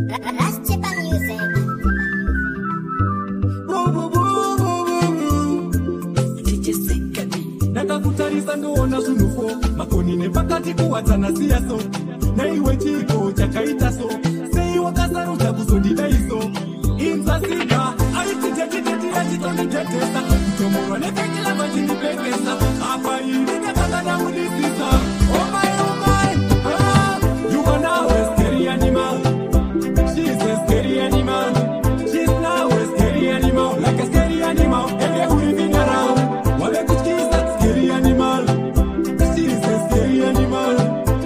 Rastipa Music. Nakakutarisa ndoona zunufo makonine pakati kuwadzana siyaso naiwe chiko chakaita so sei wakasaruta kuzondidaiso inzasika aititeteteti yachitonitetesa kutomorwa nepekila vachinipekesa apa ini takakana kudisisa omai you are now a scary animal. She's a scary animal. She's now a scary animal, like a scary animal. Every living around. Wale kuchkiza that scary animal. She's a scary animal.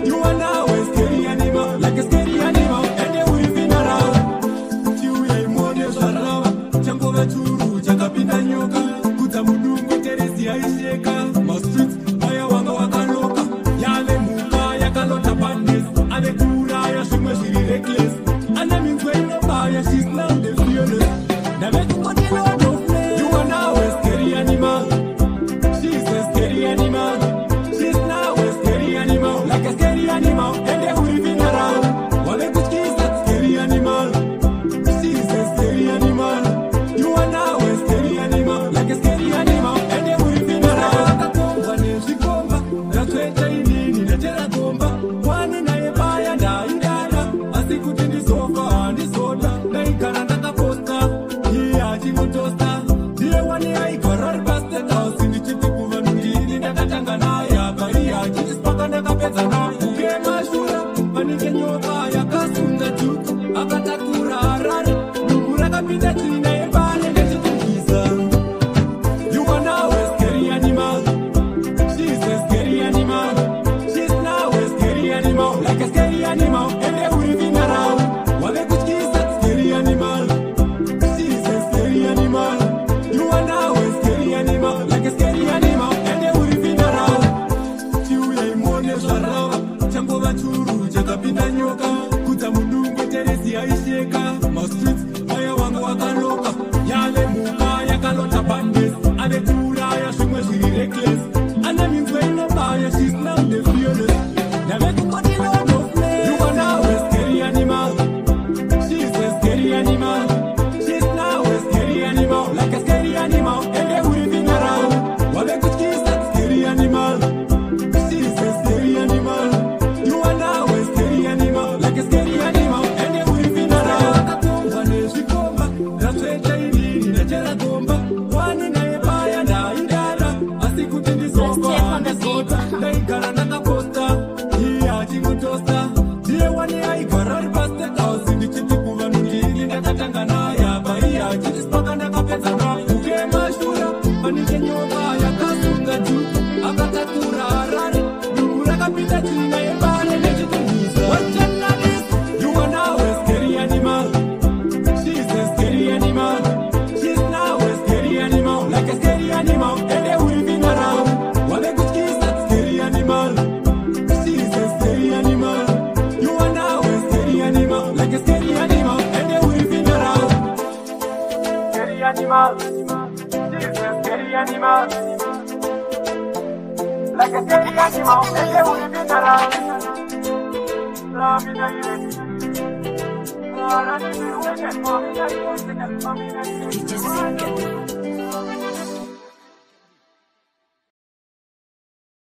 You are now a scary animal, like a scary animal. Every living around. Chiuya imone zarawa. Chango vachuru, chakapinda nyoka. Kuta mudungu teresi aisheka. Ma streets, maya wanga wakaloka. Yale muka, yakalota bandits. Ane kura, ya shumwe shiri reckless. And that means when no buyer, she's now the fearless. Now make you put it on your face. You are now a scary animal. She's a scary animal. She's now a scary animal, like a scary animal. And they will living around. While they could kiss that scary animal. She's a scary animal. You are now a scary animal, like a scary animal. And they will living around. Kakomba neshikomba. Ratweta inini natera komba. Wani na ebaya na indara. Asikuti ndisofa ndisoda. Na ikana nakaposta. Hiya chimotosta. Diye wani haikarar bastet house. Ndichiti kuva nungini nakatanga na ya. Bariya chitispaka nakapeza na. Ukema shura. Manike nyoka ya kasunda tu. Akatakura harari. Nungura kapita china ebane nechitukiza. You are now a scary animal. She's a scary animal. She's now a scary animal, like a scary animal. And they will living around. While they could kiss that scary animal. She's a scary animal. You are now a scary animal, like a scary animal. And they will living around. Chiuya imone zarawa. Chango vachuru, chakapinda nyoka. Kuta mudungu teresi aisheka. Ma streets, maya wanga wakaloka. Yale muka, yakalota bandits. Ane kura, ya shumwe shiri reckless. And that means when no buyer, she's now the fearless. Now make you put it on your face. You are now a scary animal. She's a scary animal. She's now a scary animal, like a scary animal. And they will living around. While they could kiss that scary animal. She's a scary animal. You are now a scary animal, like a scary animal. And they will living around. Kakomba neshikomba. Ratweta inini natera komba. Wani na ebaya na indara. Asikuti ndisofa ndisoda. Na ikana nakaposta. Hiya chimotosta. Diye wani haikarar bastet house. Ndichiti kuva nungini nakatanga na ya. Bariya chitispaka nakapeza na. Ukema shura. Manike nyoka ya kasunda tu. Akatakura harari. Nungura kapita china ebane nechitukiza. Wachana this. You are now a scary animal. She's a scary animal. She's now a scary animal, like a scary animal. And they will living around. While they could kiss that scary animal. She's a scary animal. You are now a scary animal, like a scary animal. And they will living around. Scary animal. She's a scary animal. Like a scary animal. And they will living around. Love in a DJ Sick.